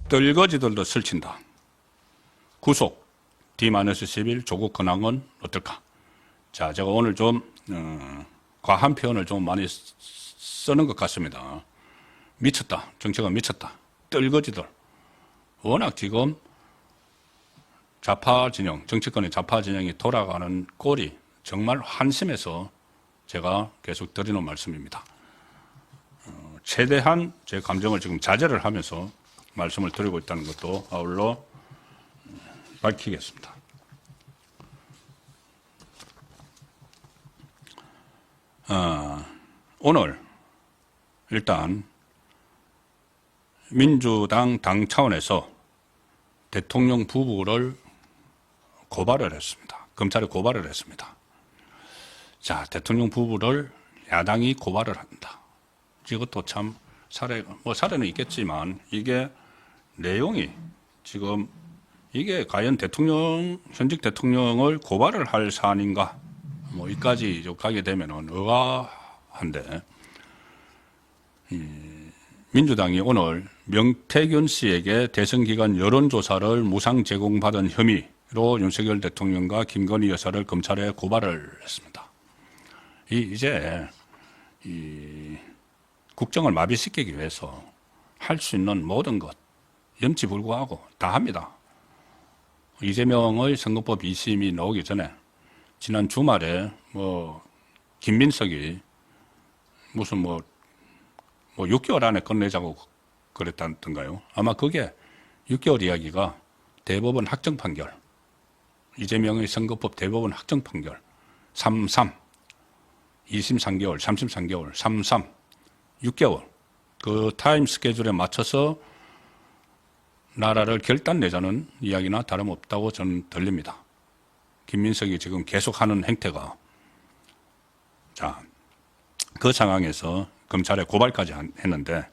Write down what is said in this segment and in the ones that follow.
떨거지들도 설친다. 구속 D-11 조국 근황은 어떨까? 자, 제가 오늘 좀 과한 표현을 좀 많이 쓰는 것 같습니다. 미쳤다. 정치가 미쳤다. 떨거지들. 워낙 지금 좌파 진영, 정치권의 좌파 진영이 돌아가는 꼴이 정말 한심해서 제가 계속 드리는 말씀입니다. 최대한 제 감정을 지금 자제를 하면서 말씀을 드리고 있다는 것도 아울러 밝히겠습니다. 오늘 일단 민주당 당 차원에서 대통령 부부를 고발을 했습니다. 검찰에 고발을 했습니다. 자, 대통령 부부를 야당이 고발을 한다. 이것도 참 사례는 있겠지만 이게 내용이 지금 이게 과연 현직 대통령을 고발을 할 사안인가? 이까지 가게 되면은 의아한데, 민주당이 오늘 명태균 씨에게 대선 기간 여론조사를 무상 제공받은 혐의로 윤석열 대통령과 김건희 여사를 검찰에 고발을 했습니다. 이제 국정을 마비시키기 위해서 할 수 있는 모든 것 염치불구하고 다 합니다. 이재명의 선거법 2심이 나오기 전에 지난 주말에 김민석이 무슨 6개월 안에 끝내자고 그랬다던가요. 아마 그게 6개월 이야기가 대법원 확정 판결, 이재명의 선거법 대법원 확정 판결 3.3, 2심 3개월, 3심 3개월, 3.3, 6개월 그 타임 스케줄에 맞춰서 나라를 결단 내자는 이야기나 다름없다고 저는 들립니다. 김민석이 지금 계속하는 행태가. 자, 그 상황에서 검찰에 고발까지 했는데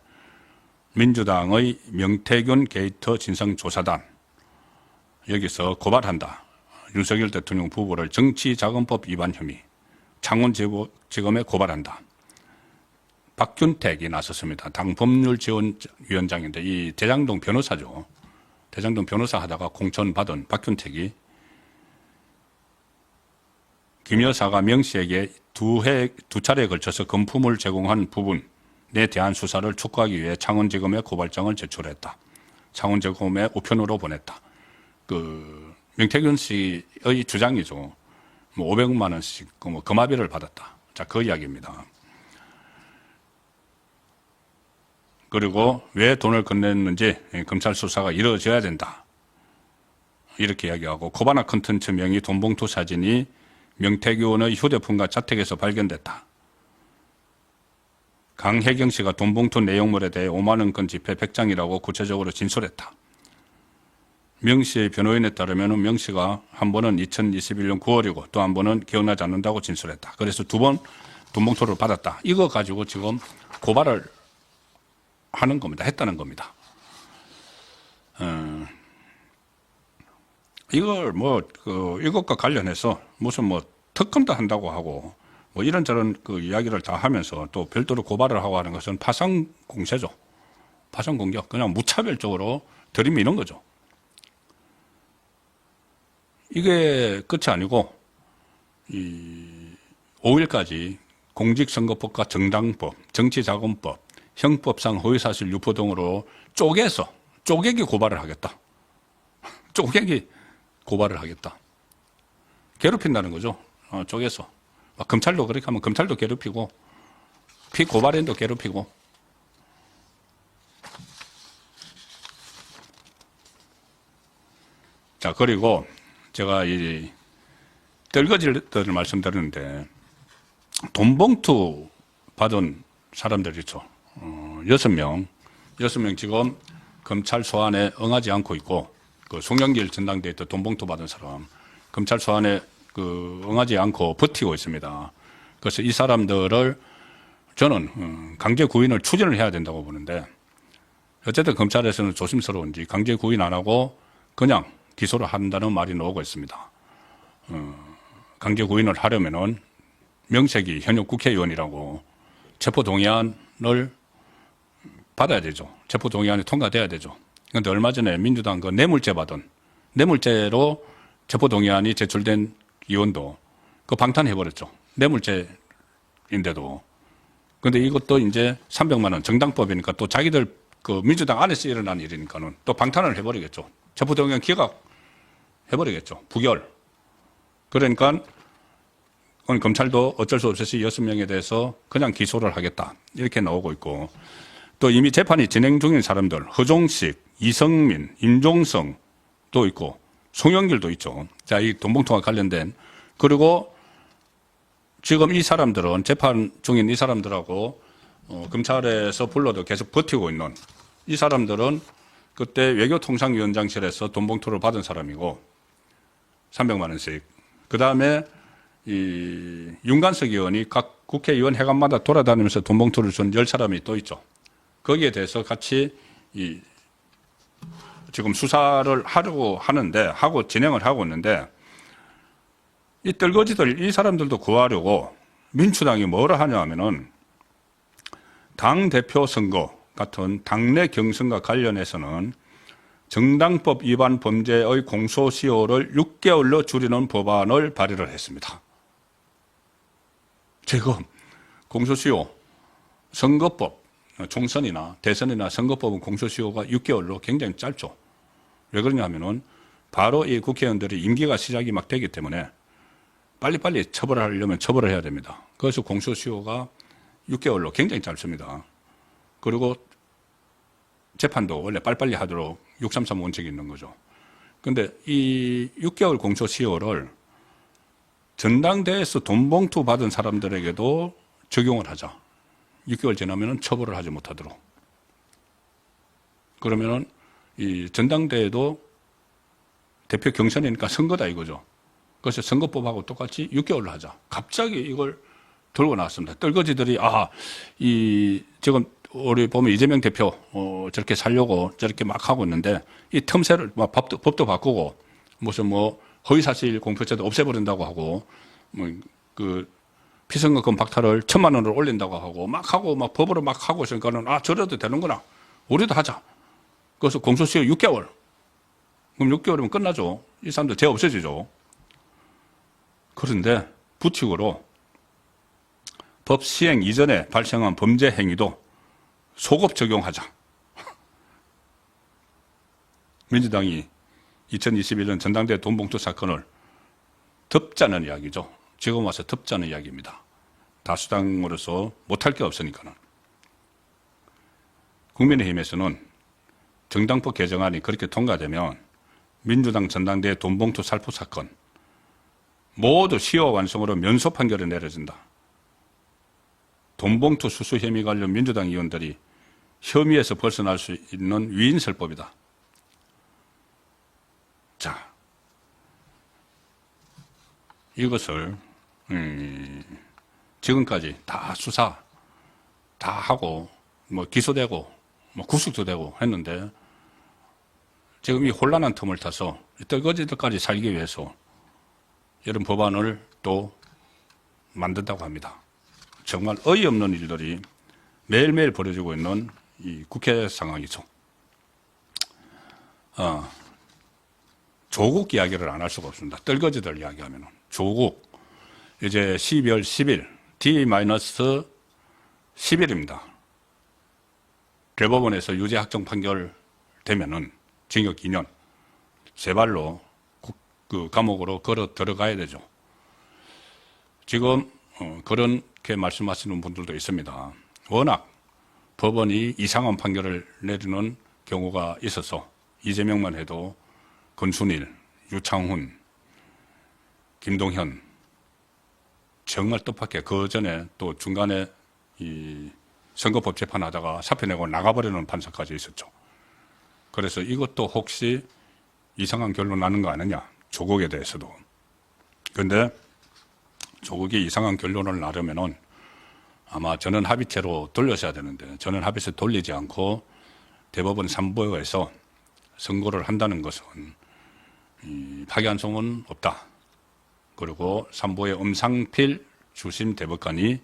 민주당의 명태균 게이트 진상조사단 여기서 고발한다. 윤석열 대통령 부부를 정치자금법 위반 혐의 창원지검에 고발한다. 박균택이 나섰습니다. 당 법률지원위원장인데 이 대장동 변호사죠. 대장동 변호사 하다가 공천 받은 박균택이 김 여사가 명 씨에게 두 차례에 걸쳐서 금품을 제공한 부분에 대한 수사를 촉구하기 위해 창원지검에 고발장을 제출했다. 창원지검에 우편으로 보냈다. 명태균 씨의 주장이죠. 500만 원씩 금화비를 받았다. 자, 그 이야기입니다. 그리고 왜 돈을 건넸는지 검찰 수사가 이루어져야 된다. 이렇게 이야기하고 코바나 컨텐츠 명의 돈봉투 사진이 명태균의 휴대폰과 자택에서 발견됐다. 강혜경 씨가 돈봉투 내용물에 대해 5만 원권 지폐 100장이라고 구체적으로 진술했다. 명 씨의 변호인에 따르면 명 씨가 한 번은 2021년 9월이고 또 한 번은 기억나지 않는다고 진술했다. 그래서 두 번 돈봉투를 받았다. 이거 가지고 지금 고발을 하는 겁니다. 했다는 겁니다. 이걸 이것과 관련해서 무슨 특검도 한다고 하고 이런저런 이야기를 다 하면서 또 별도로 고발을 하고 하는 것은 파상 공세죠. 파상 공격. 그냥 무차별적으로 들이미는 거죠. 이게 끝이 아니고 5일까지 공직선거법과 정당법, 정치자금법, 형법상 허위사실 유포 등으로 쪼개기 고발을 하겠다. 쪼개기 고발을 하겠다. 괴롭힌다는 거죠. 쪼개서. 검찰도 그렇게 하면 검찰도 괴롭히고 피고발인도 괴롭히고. 자, 그리고 제가 이 떨거지들을 말씀드렸는데 돈봉투 받은 사람들 있죠. 6명 지금 검찰 소환에 응하지 않고 있고, 송영길 전당대회 때 돈봉투 받은 사람, 검찰 소환에 응하지 않고 버티고 있습니다. 그래서 이 사람들을 저는 강제 구인을 추진을 해야 된다고 보는데, 어쨌든 검찰에서는 조심스러운지 강제 구인 안 하고 그냥 기소를 한다는 말이 나오고 있습니다. 강제 구인을 하려면은 명색이 현역 국회의원이라고 체포동의안을 받아야 되죠. 체포동의안이 통과돼야 되죠. 그런데 얼마 전에 민주당 그 뇌물죄로 체포동의안이 제출된 의원도 그 방탄해버렸죠. 뇌물죄인데도. 근데 이것도 이제 300만 원 정당법이니까 또 자기들 그 민주당 안에서 일어난 일이니까는 또 방탄을 해버리겠죠. 체포동의안 기각해버리겠죠. 부결. 그러니까 오늘 검찰도 어쩔 수 없이 6명에 대해서 그냥 기소를 하겠다. 이렇게 나오고 있고 또 이미 재판이 진행 중인 사람들 허종식, 이성민, 임종성도 있고 송영길도 있죠. 자, 이 돈봉투와 관련된 그리고 지금 이 사람들은 재판 중인 이 사람들하고 검찰에서 불러도 계속 버티고 있는 이 사람들은 그때 외교통상위원장실에서 돈봉투를 받은 사람이고 300만 원씩. 그 다음에 이 윤관석 의원이 각 국회의원 회관마다 돌아다니면서 돈봉투를 준 10사람이 또 있죠. 거기에 대해서 같이 지금 수사를 하고 진행을 하고 있는데 이 떨거지들, 이 사람들도 구하려고 민주당이 뭐라 하냐 하면은 당대표 선거 같은 당내 경선과 관련해서는 정당법 위반 범죄의 공소시효를 6개월로 줄이는 법안을 발의를 했습니다. 지금 공소시효, 선거법, 총선이나 대선이나 선거법은 공소시효가 6개월로 굉장히 짧죠. 왜 그러냐 하면은 바로 이 국회의원들이 임기가 시작이 막 되기 때문에 빨리빨리 처벌하려면 처벌을 해야 됩니다. 그래서 공소시효가 6개월로 굉장히 짧습니다. 그리고 재판도 원래 빨리빨리 하도록 633 원칙이 있는 거죠. 근데 이 6개월 공소시효를 전당대회에서 돈봉투 받은 사람들에게도 적용을 하자. 6개월 지나면 처벌을 하지 못하도록. 그러면은 이 전당대회도 대표 경선이니까 선거다 이거죠. 그래서 선거법하고 똑같이 6개월로 하자. 갑자기 이걸 들고 나왔습니다. 떨거지들이 지금 우리 보면 이재명 대표 저렇게 살려고 저렇게 막 하고 있는데 이 틈새를 막 법도 바꾸고 무슨 허위사실 공표죄도 없애버린다고 하고 그 피선거금 박탈을 1,000만 원을 올린다고 하고 막 법으로 막 하고 있으니까는 저래도 되는구나. 우리도 하자. 그래서 공소시효 6개월. 그럼 6개월이면 끝나죠. 이 사람들 죄 없어지죠. 그런데 부칙으로 법 시행 이전에 발생한 범죄 행위도 소급 적용하자. 민주당이 2021년 전당대회 돈봉투 사건을 덮자는 이야기죠. 지금 와서 덮자는 이야기입니다. 다수당으로서 못할 게 없으니까는. 국민의힘에서는 정당법 개정안이 그렇게 통과되면 민주당 전당대회 돈봉투 살포 사건 모두 시효 완성으로 면소 판결을 내려진다. 돈봉투 수수 혐의 관련 민주당 의원들이 혐의에서 벗어날 수 있는 위인설법이다. 자, 이것을 지금까지 다 수사 다 하고 기소되고 구속도 되고 했는데 지금 이 혼란한 틈을 타서 떨거지들까지 살기 위해서 이런 법안을 또 만든다고 합니다. 정말 어이없는 일들이 매일매일 벌어지고 있는 이 국회 상황이죠. 조국 이야기를 안 할 수가 없습니다. 떨거지들 이야기하면 조국 이제 12월 10일 D-10일입니다. 대법원에서 유죄 확정 판결 되면은 징역 2년 세 발로 그 감옥으로 걸어 들어가야 되죠. 지금 그렇게 말씀하시는 분들도 있습니다. 워낙 법원이 이상한 판결을 내리는 경우가 있어서 이재명만 해도 권순일, 유창훈, 김동현 정말 뜻밖의 그 전에 또 중간에 이 선거법 재판하다가 사표 내고 나가버리는 판사까지 있었죠. 그래서 이것도 혹시 이상한 결론 나는 거 아니냐, 조국에 대해서도. 그런데 조국이 이상한 결론을 나려면은 아마 전원합의체로 돌려셔야 되는데 전원합의체 돌리지 않고 대법원 3부에서 선고를 한다는 것은 파기환송은 없다. 그리고 3부의 엄상필 주심 대법관이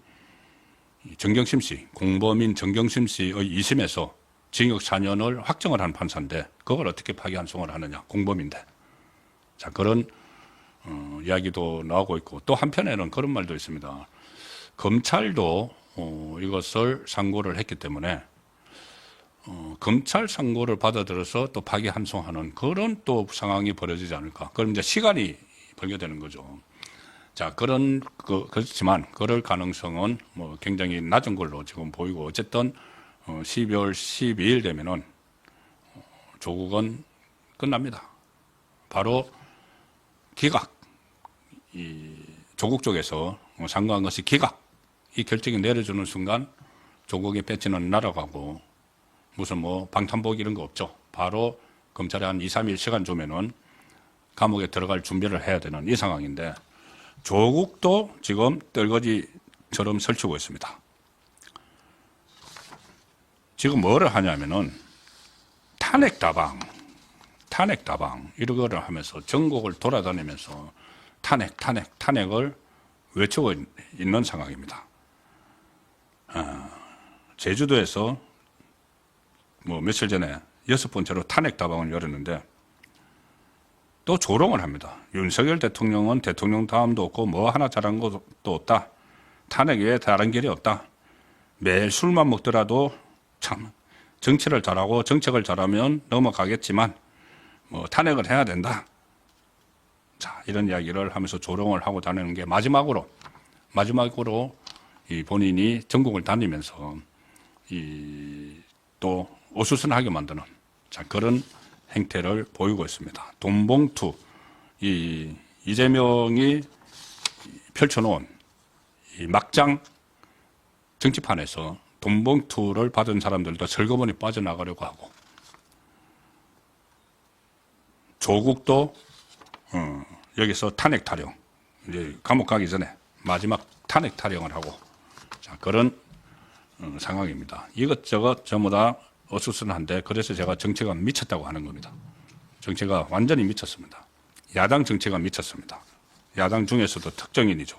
정경심 씨, 공범인 정경심 씨의 2심에서 징역 4년을 확정을 한 판사인데 그걸 어떻게 파기환송을 하느냐, 공범인데. 자, 그런 이야기도 나오고 있고, 또 한편에는 그런 말도 있습니다. 검찰도 이것을 상고를 했기 때문에 검찰 상고를 받아들여서 또 파기환송하는 그런 또 상황이 벌어지지 않을까. 그럼 이제 시간이 벌게 되는 거죠. 자, 그렇지만 그럴 가능성은 뭐 굉장히 낮은 걸로 지금 보이고, 어쨌든 12월 12일 되면은 조국은 끝납니다. 바로 기각, 이 조국 쪽에서 상고한 것이 기각, 이 결정이 내려주는 순간 조국의 배치는 날아가고, 무슨 뭐 방탄복 이런 거 없죠. 바로 검찰에 한 2, 3일 시간 주면은 감옥에 들어갈 준비를 해야 되는 이 상황인데, 조국도 지금 떨거지처럼 설치고 있습니다. 지금 뭐를 하냐면은 탄핵다방 이런 거를 하면서 전국을 돌아다니면서 탄핵을 외치고 있는 상황입니다. 제주도에서 뭐 며칠 전에 6번째로 탄핵다방을 열었는데 또 조롱을 합니다. 윤석열 대통령은 대통령 다음도 없고 뭐 하나 잘한 것도 없다. 탄핵 외에 다른 길이 없다. 매일 술만 먹더라도 참 정치를 잘하고 정책을 잘하면 넘어가겠지만 뭐 탄핵을 해야 된다. 자, 이런 이야기를 하면서 조롱을 하고 다니는 게 마지막으로 이 본인이 전국을 다니면서 또 어수선하게 만드는, 자, 그런 행태를 보이고 있습니다. 돈봉투, 이재명이 펼쳐놓은 이 막장 정치판에서 돈봉투를 받은 사람들도 절거머니 빠져나가려고 하고, 조국도 여기서 탄핵 타령, 이제 감옥 가기 전에 마지막 탄핵 타령을 하고, 자, 그런 상황입니다. 이것저것 전부 다 어수선한데, 그래서 제가 정치가 미쳤다고 하는 겁니다. 정치가 완전히 미쳤습니다. 야당 정치가 미쳤습니다. 야당 중에서도 특정인이죠.